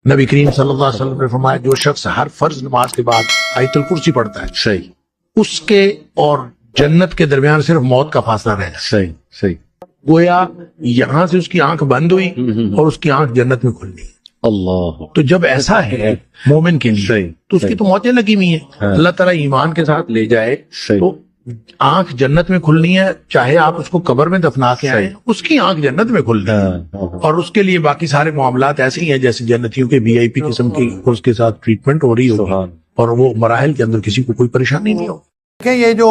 نبی کریم صلی اللہ علیہ وسلم نے فرمایا جو شخص ہر فرض نماز کے بعد آیت الکرسی پڑھتا ہے صحیح اس کے اور جنت کے درمیان صرف موت کا فاصلہ رہ جائے. صحیح صحیح. گویا یہاں سے اس کی آنکھ بند ہوئی اور اس کی آنکھ جنت میں کھل گئی. اللہ. تو جب ایسا ہے مومن کے لیے صحیح. تو اس کی تو موتیں لگی ہوئی ہیں. اللہ تعالیٰ ایمان کے ساتھ لے جائے تو آنکھ جنت میں کھلنی ہے. چاہے آپ اس کو قبر میں دفنا کے آئیں اس کی آنکھ جنت میں کھل رہی ہے اور اس کے لیے باقی سارے معاملات ایسے ہی ہیں جیسے جنتیوں کے VIP قسم کی اس کے ساتھ ٹریٹمنٹ ہو رہی ہوگی اور وہ مراحل کے اندر کسی کو کوئی پریشانی نہیں ہو. یہ جو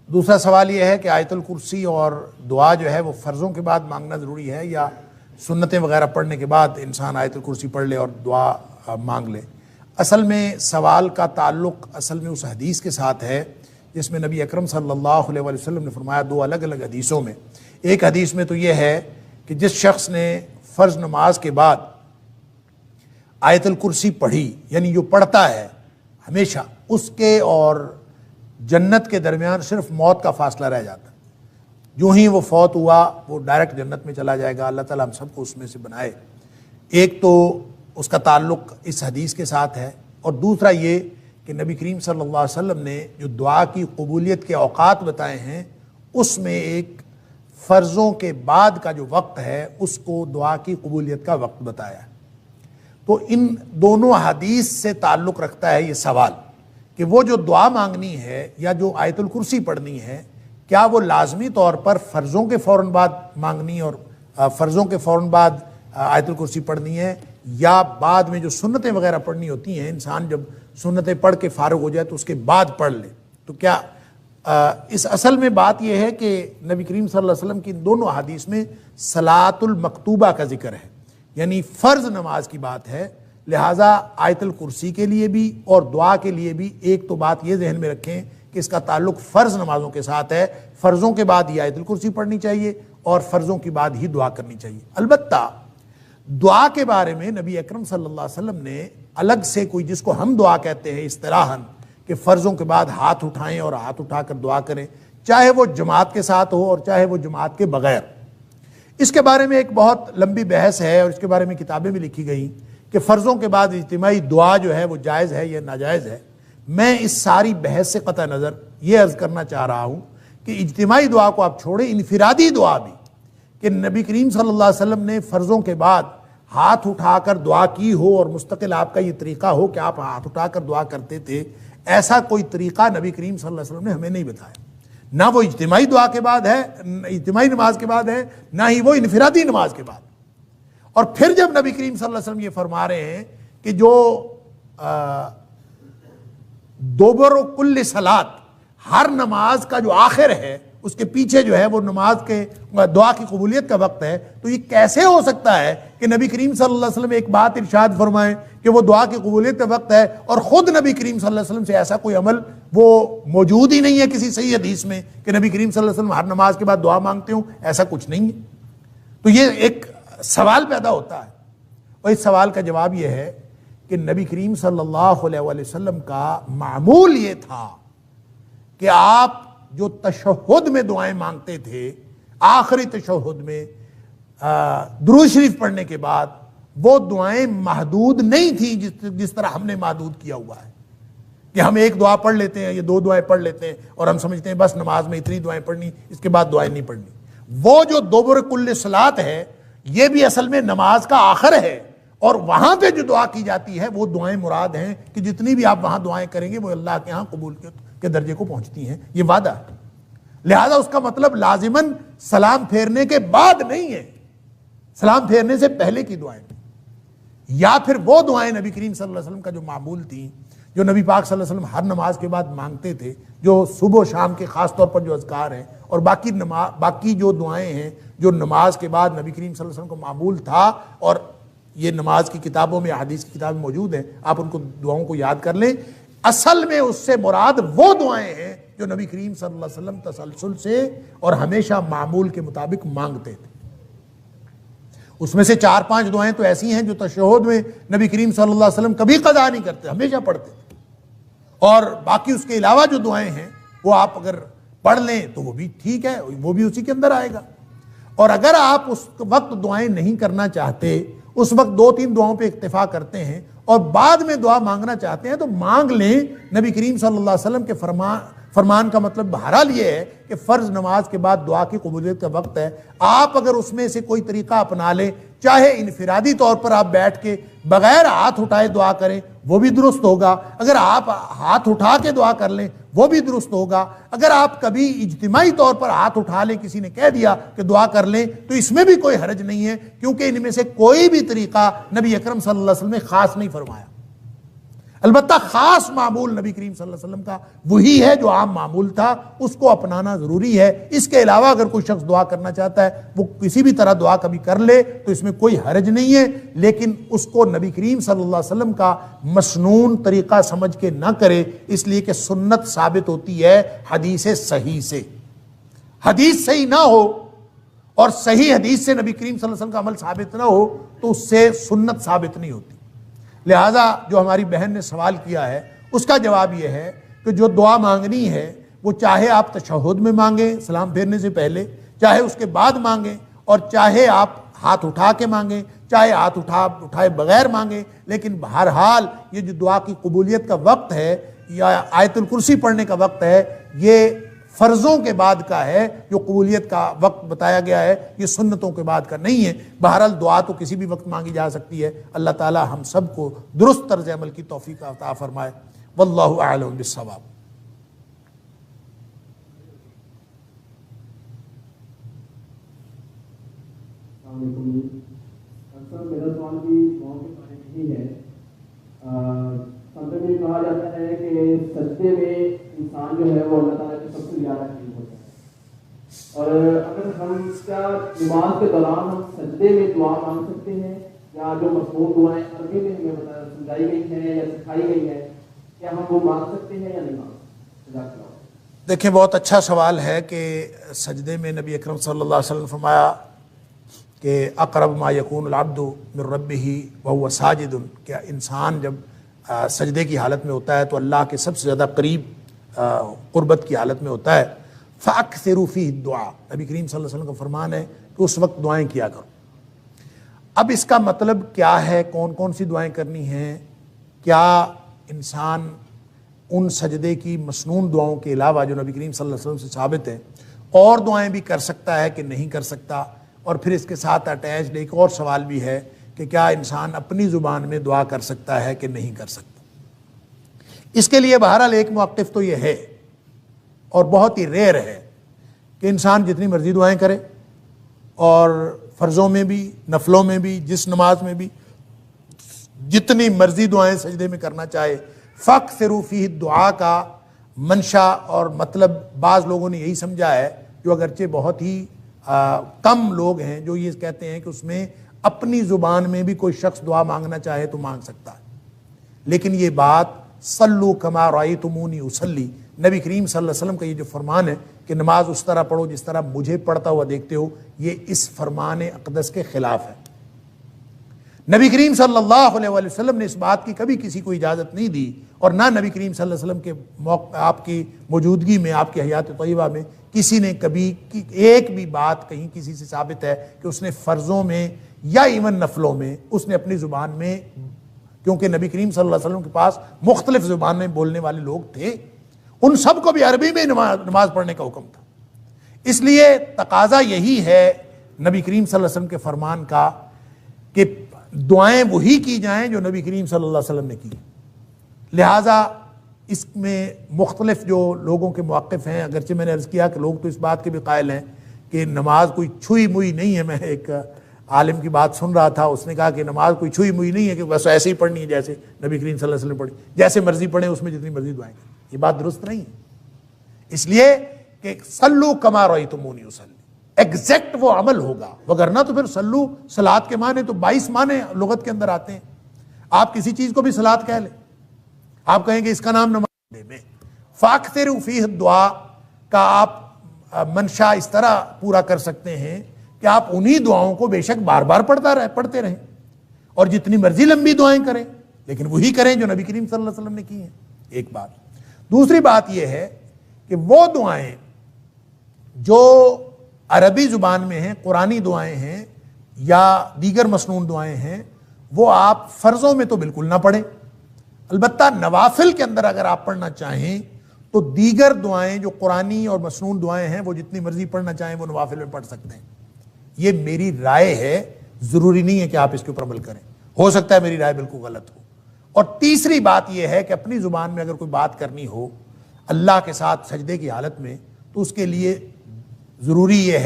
دوسرا سوال یہ ہے کہ آیت الکرسی اور دعا جو ہے وہ فرضوں کے بعد مانگنا ضروری ہے یا سنتیں وغیرہ پڑھنے کے بعد انسان آیت الکرسی پڑھ لے اور دعا مانگ لے. اصل میں سوال کا تعلق اصل میں اس حدیث کے ساتھ ہے جس میں نبی اکرم صلی اللہ علیہ وسلم نے فرمایا دو الگ الگ حدیثوں میں. ایک حدیث میں تو یہ ہے کہ جس شخص نے فرض نماز کے بعد آیت الکرسی پڑھی یعنی جو پڑھتا ہے ہمیشہ اس کے اور جنت کے درمیان صرف موت کا فاصلہ رہ جاتا ہے. جو ہی وہ فوت ہوا وہ ڈائریکٹ جنت میں چلا جائے گا. اللہ تعالیٰ ہم سب کو اس میں سے بنائے. ایک تو اس کا تعلق اس حدیث کے ساتھ ہے اور دوسرا یہ کہ نبی کریم صلی اللہ علیہ وسلم نے جو دعا کی قبولیت کے اوقات بتائے ہیں اس میں ایک فرضوں کے بعد کا جو وقت ہے اس کو دعا کی قبولیت کا وقت بتایا ہے. تو ان دونوں حدیث سے تعلق رکھتا ہے یہ سوال کہ وہ جو دعا مانگنی ہے یا جو آیت الکرسی پڑھنی ہے کیا وہ لازمی طور پر فرضوں کے فوراً بعد مانگنی اور فرضوں کے فوراً بعد آیت الکرسی پڑھنی ہے یا بعد میں جو سنتیں وغیرہ پڑھنی ہوتی ہیں انسان جب سنتیں پڑھ کے فارغ ہو جائے تو اس کے بعد پڑھ لے. تو کیا اس اصل میں بات یہ ہے کہ نبی کریم صلی اللہ علیہ وسلم کی ان دونوں حدیث میں صلاۃ المکتوبہ کا ذکر ہے یعنی فرض نماز کی بات ہے. لہٰذا آیت الکرسی کے لیے بھی اور دعا کے لیے بھی ایک تو بات یہ ذہن میں رکھیں کہ اس کا تعلق فرض نمازوں کے ساتھ ہے. فرضوں کے بعد ہی آیت الکرسی پڑھنی چاہیے اور فرضوں کی بعد ہی دعا کرنی چاہیے. البتہ دعا کے بارے میں نبی اکرم صلی اللہ علیہ وسلم نے الگ سے کوئی جس کو ہم دعا کہتے ہیں اصطلاحاً کہ فرضوں کے بعد ہاتھ اٹھائیں اور ہاتھ اٹھا کر دعا کریں چاہے وہ جماعت کے ساتھ ہو اور چاہے وہ جماعت کے بغیر. اس کے بارے میں ایک بہت لمبی بحث ہے اور اس کے بارے میں کتابیں بھی لکھی گئیں کہ فرضوں کے بعد اجتماعی دعا جو ہے وہ جائز ہے یا ناجائز ہے. میں اس ساری بحث سے قطع نظر یہ عرض کرنا چاہ رہا ہوں کہ اجتماعی دعا کو آپ چھوڑیں انفرادی دعا بھی کہ نبی کریم صلی اللہ علیہ وسلم نے فرضوں کے بعد ہاتھ اٹھا کر دعا کی ہو اور مستقل آپ کا یہ طریقہ ہو کہ آپ ہاتھ اٹھا کر دعا کرتے تھے ایسا کوئی طریقہ نبی کریم صلی اللہ علیہ وسلم نے ہمیں نہیں بتایا. نہ وہ اجتماعی دعا کے بعد ہے اجتماعی نماز کے بعد ہے نہ ہی وہ انفرادی نماز کے بعد. اور پھر جب نبی کریم صلی اللہ علیہ وسلم یہ فرما رہے ہیں کہ جو دوبر و کل صلات ہر نماز کا جو آخر ہے اس کے پیچھے جو ہے وہ نماز کے دعا کی قبولیت کا وقت ہے. تو یہ کیسے ہو سکتا ہے کہ نبی کریم صلی اللہ علیہ وسلم ایک بات ارشاد فرمائیں کہ وہ دعا کی قبولیت کا وقت ہے اور خود نبی کریم صلی اللہ علیہ وسلم سے ایسا کوئی عمل وہ موجود ہی نہیں ہے کسی صحیح حدیث میں کہ نبی کریم صلی اللہ علیہ وسلم ہر نماز کے بعد دعا مانگتے ہوں. ایسا کچھ نہیں ہے. تو یہ ایک سوال پیدا ہوتا ہے اور اس سوال کا جواب یہ ہے کہ نبی کریم صلی اللہ علیہ وسلم کا معمول یہ تھا کہ آپ جو تشہد میں دعائیں مانگتے تھے آخری تشہد میں درود شریف پڑھنے کے بعد وہ دعائیں محدود نہیں تھیں جس طرح ہم نے محدود کیا ہوا ہے کہ ہم ایک دعا پڑھ لیتے ہیں یا دو دعائیں پڑھ لیتے ہیں اور ہم سمجھتے ہیں بس نماز میں اتنی دعائیں پڑھنی اس کے بعد دعائیں نہیں پڑھنی. وہ جو دوبر کل صلات ہے یہ بھی اصل میں نماز کا آخر ہے اور وہاں پہ جو دعا کی جاتی ہے وہ دعائیں مراد ہیں کہ جتنی بھی آپ وہاں دعائیں کریں گے وہ اللہ کے ہاں قبول کے درجے کو پہنچتی ہیں. یہ وعدہ ہے. لہذا اس کا مطلب لازماً سلام پھیرنے کے بعد نہیں ہے سلام پھیرنے سے پہلے کی دعائیں یا پھر وہ دعائیں نبی کریم صلی اللہ علیہ وسلم کا جو معمول تھیں جو نبی پاک صلی اللہ علیہ وسلم ہر نماز کے بعد مانگتے تھے جو صبح و شام کے خاص طور پر جو اذکار ہیں اور باقی جو دعائیں ہیں جو نماز کے بعد نبی کریم صلی اللہ علیہ وسلم کو معمول تھا اور یہ نماز کی کتابوں میں حدیث کی کتابیں موجود ہیں آپ ان کو دعاؤں کو یاد کر لیں. اصل میں اس سے مراد وہ دعائیں ہیں جو نبی کریم صلی اللہ علیہ وسلم تسلسل سے اور ہمیشہ معمول کے مطابق مانگتے تھے. اس میں سے 4-5 دعائیں تو ایسی ہیں جو تشہد میں نبی کریم صلی اللہ علیہ وسلم کبھی قضا نہیں کرتے ہمیشہ پڑھتے تھے اور باقی اس کے علاوہ جو دعائیں ہیں وہ آپ اگر پڑھ لیں تو وہ بھی ٹھیک ہے وہ بھی اسی کے اندر آئے گا. اور اگر آپ اس وقت دعائیں نہیں کرنا چاہتے اس وقت 2-3 دعاؤں پہ اکتفا کرتے ہیں اور بعد میں دعا مانگنا چاہتے ہیں تو مانگ لیں۔ نبی کریم صلی اللہ علیہ وسلم کے فرمان کا مطلب بہرحال یہ ہے کہ فرض نماز کے بعد دعا کی قبولیت کا وقت ہے، آپ اگر اس میں سے کوئی طریقہ اپنا لیں، چاہے انفرادی طور پر آپ بیٹھ کے بغیر ہاتھ اٹھائے دعا کریں وہ بھی درست ہوگا، اگر آپ ہاتھ اٹھا کے دعا کر لیں وہ بھی درست ہوگا، اگر آپ کبھی اجتماعی طور پر ہاتھ اٹھا لیں، کسی نے کہہ دیا کہ دعا کر لیں تو اس میں بھی کوئی حرج نہیں ہے، کیونکہ ان میں سے کوئی بھی طریقہ نبی اکرم صلی اللہ علیہ وسلم نے خاص نہیں فرمایا۔ البتہ خاص معمول نبی کریم صلی اللہ علیہ وسلم کا وہی ہے جو عام معمول تھا، اس کو اپنانا ضروری ہے۔ اس کے علاوہ اگر کوئی شخص دعا کرنا چاہتا ہے وہ کسی بھی طرح دعا کبھی کر لے تو اس میں کوئی حرج نہیں ہے، لیکن اس کو نبی کریم صلی اللہ علیہ وسلم کا مسنون طریقہ سمجھ کے نہ کرے، اس لیے کہ سنت ثابت ہوتی ہے حدیث صحیح سے۔ حدیث صحیح نہ ہو اور صحیح حدیث سے نبی کریم صلی اللہ علیہ وسلم کا عمل ثابت نہ ہو تو اس سے سنت ثابت نہیں ہوتی۔ لہٰذا جو ہماری بہن نے سوال کیا ہے اس کا جواب یہ ہے کہ جو دعا مانگنی ہے وہ چاہے آپ تشہد میں مانگیں سلام پھیرنے سے پہلے، چاہے اس کے بعد مانگیں، اور چاہے آپ ہاتھ اٹھا کے مانگیں، چاہے ہاتھ اٹھائے بغیر مانگیں، لیکن بہرحال یہ جو دعا کی قبولیت کا وقت ہے یا آیت الکرسی پڑھنے کا وقت ہے یہ فرضوں کے بعد کا ہے، جو قبولیت کا وقت بتایا گیا ہے یہ سنتوں کے بعد کا نہیں ہے۔ بہرحال دعا تو کسی بھی وقت مانگی جا سکتی ہے۔ اللہ تعالی ہم سب کو درست طرز عمل کی توفیق عطا فرمائے۔ واللہ اعلم بالصواب۔ السلام علیکم۔ اکثر میرا سوال بھی دعاؤں کے بارے میں ہی ہے۔ سنت میں کہا جاتا ہے کہ سجدے میں انسان جو ہے وہ اللہ تعالیٰ کے سب سے زیادہ قریب ہوتا ہے، اور اگر ہم کیا نماز کے دوران ہم سجدے میں دعا مانگ سکتے ہیں، یا جو مضمون دعائیں عربی میں ہمیں سمجھائی گئی ہیں یا سکھائی گئی ہیں کیا ہم وہ مانگ سکتے ہیں یا نہیں مانگ سکتے؟ جزاک اللہ۔ دیکھیں بہت اچھا سوال ہے کہ سجدے میں نبی اکرم صلی اللہ علیہ وسلم نے فرمایا کہ اقرب ما یکون العبد من ربہ وہو ساجد، کہ انسان جب سجدے کی حالت میں ہوتا ہے تو اللہ کے سب سے زیادہ قریب قربت کی حالت میں ہوتا ہے۔ فَأَكْثِرُوا فِيهِ الدُّعَاء، نبی کریم صلی اللہ علیہ وسلم کا فرمان ہے کہ اس وقت دعائیں کیا کرو۔ اب اس کا مطلب کیا ہے، کون کون سی دعائیں کرنی ہیں؟ کیا انسان ان سجدے کی مسنون دعاؤں کے علاوہ جو نبی کریم صلی اللہ علیہ وسلم سے ثابت ہے اور دعائیں بھی کر سکتا ہے کہ نہیں کر سکتا؟ اور پھر اس کے ساتھ اٹیچڈ ایک اور سوال بھی ہے کہ کیا انسان اپنی زبان میں دعا کر سکتا ہے کہ نہیں کر سکتا؟ اس کے لیے بہرحال ایک موقف تو یہ ہے اور بہت ہی ریئر ہے کہ انسان جتنی مرضی دعائیں کرے، اور فرضوں میں بھی نفلوں میں بھی جس نماز میں بھی جتنی مرضی دعائیں سجدے میں کرنا چاہے۔ فَأَكْثِرُوا فِيهِ الدُّعَاء کا منشا اور مطلب بعض لوگوں نے یہی سمجھا ہے، جو اگرچہ بہت ہی کم لوگ ہیں جو یہ کہتے ہیں کہ اس میں اپنی زبان میں بھی کوئی شخص دعا مانگنا چاہے تو مانگ سکتا ہے، لیکن یہ بات صلو کما رأیتمونی اصلی، نبی کریم صلی اللہ علیہ وسلم کا یہ جو فرمان ہے کہ نماز اس طرح پڑھو جس طرح مجھے پڑھتا ہوا دیکھتے ہو، یہ اس فرمان اقدس کے خلاف ہے۔ نبی کریم صلی اللہ علیہ وسلم نے اس بات کی کبھی کسی کو اجازت نہیں دی، اور نہ نبی کریم صلی اللہ علیہ وسلم کے آپ کی موجودگی میں، آپ کی حیات طیبہ میں کسی نے کبھی ایک بھی بات کہیں کسی سے ثابت ہے کہ اس نے فرضوں میں یا ایون نفلوں میں اس نے اپنی زبان میں، کیونکہ نبی کریم صلی اللہ علیہ وسلم کے پاس مختلف زبانیں بولنے والے لوگ تھے، ان سب کو بھی عربی میں نماز پڑھنے کا حکم تھا۔ اس لیے تقاضا یہی ہے نبی کریم صلی اللہ علیہ وسلم کے فرمان کا کہ دعائیں وہی کی جائیں جو نبی کریم صلی اللہ علیہ وسلم نے کی۔ لہٰذا اس میں مختلف جو لوگوں کے موقف ہیں، اگرچہ میں نے عرض کیا کہ لوگ تو اس بات کے بھی قائل ہیں کہ نماز کوئی چھوئی موئی نہیں ہے۔ میں ایک عالم کی بات سن رہا تھا، اس نے کہا کہ نماز کوئی چھوئی موئی نہیں ہے کہ بس ایسے ہی پڑھنی ہے جیسے نبی کریم صلی اللہ علیہ وسلم پڑھی، جیسے مرضی پڑھیں اس میں جتنی مرضی دعائیں کریں۔ یہ بات درست نہیں ہے، اس لیے کہ صلو کما رأیتمونی اصلی، ایگزیکٹ وہ عمل ہوگا، وگرنہ تو پھر صلو صلاۃ کے معنی تو 22 معنی لغت کے اندر آتے ہیں۔ آپ کسی چیز کو بھی صلاۃ کہہ لیں، آپ کہیں کہ اس کا نام نماز میں۔ فَأَكْثِرُوا فِيهِ الدُّعَاء کا آپ منشا اس طرح پورا کر سکتے ہیں کہ آپ انہی دعاؤں کو بے شک بار بار پڑھتے رہیں، اور جتنی مرضی لمبی دعائیں کریں، لیکن وہی کریں جو نبی کریم صلی اللہ علیہ وسلم نے کی ہیں۔ ایک بات۔ دوسری بات یہ ہے کہ وہ دعائیں جو عربی زبان میں ہیں، قرآنی دعائیں ہیں، یا دیگر مسنون دعائیں ہیں وہ آپ فرضوں میں تو بالکل نہ پڑھیں. البتہ نوافل کے اندر اگر آپ پڑھنا چاہیں تو دیگر دعائیں جو قرآنی اور مسنون دعائیں ہیں وہ جتنی مرضی پڑھنا چاہیں وہ نوافل میں پڑھ سکتے ہیں. یہ میری رائے ہے, ضروری نہیں ہے کہ آپ اس کے اوپر عمل کریں, ہو سکتا ہے میری رائے بالکل غلط ہو. اور تیسری بات یہ ہے کہ اپنی زبان میں اگر کوئی بات کرنی ہو اللہ کے ساتھ سجدے کی حالت میں تو اس کے لیے ضروری یہ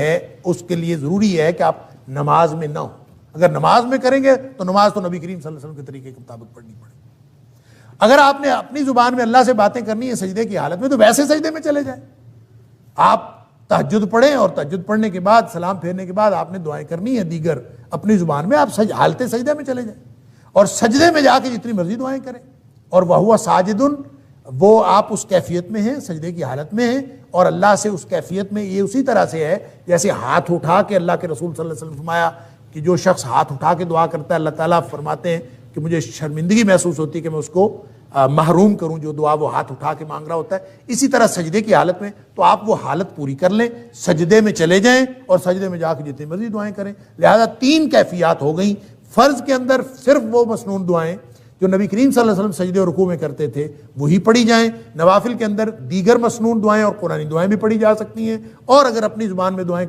ہے کہ آپ نماز میں نہ ہو. اگر نماز میں کریں گے تو نماز تو نبی کریم صلی اللہ علیہ وسلم کے طریقے کے مطابق پڑھنی پڑے. اگر آپ نے اپنی زبان میں اللہ سے باتیں کرنی ہے سجدے کی حالت میں تو ویسے سجدے میں چلے جائیں. آپ تہجد پڑھیں اور تہجد پڑھنے کے بعد سلام پھیرنے کے بعد آپ نے دعائیں کرنی ہے دیگر اپنی زبان میں, آپ حالت سجدے میں چلے جائیں اور سجدے میں جا کے جتنی مرضی دعائیں کریں. اور وَهُوَ ساجدٌ, وہ آپ اس کیفیت میں ہیں, سجدے کی حالت میں ہیں اور اللہ سے اس کیفیت میں یہ اسی طرح سے ہے جیسے ہاتھ اٹھا کے اللہ کے رسول صلی اللہ علیہ وسلم فرمایا کہ جو شخص ہاتھ اٹھا کے دعا کرتا ہے اللہ تعالیٰ فرماتے ہیں کہ مجھے شرمندگی محسوس ہوتی ہے کہ میں اس کو محروم کروں جو دعا وہ ہاتھ اٹھا کے مانگ رہا ہوتا ہے. اسی طرح سجدے کی حالت میں تو آپ وہ حالت پوری کر لیں, سجدے میں چلے جائیں اور سجدے میں جا کے جتنی مرضی دعائیں کریں. لہذا 3 کیفیات ہو گئیں. فرض کے اندر صرف وہ مسنون دعائیں جو نبی کریم صلی اللہ علیہ وسلم سجدے اور رکوع میں کرتے تھے وہی پڑھی جائیں. نوافل کے اندر دیگر مسنون دعائیں اور قرآنی دعائیں بھی پڑھی جا سکتی ہیں, اور اگر اپنی زبان میں دعائیں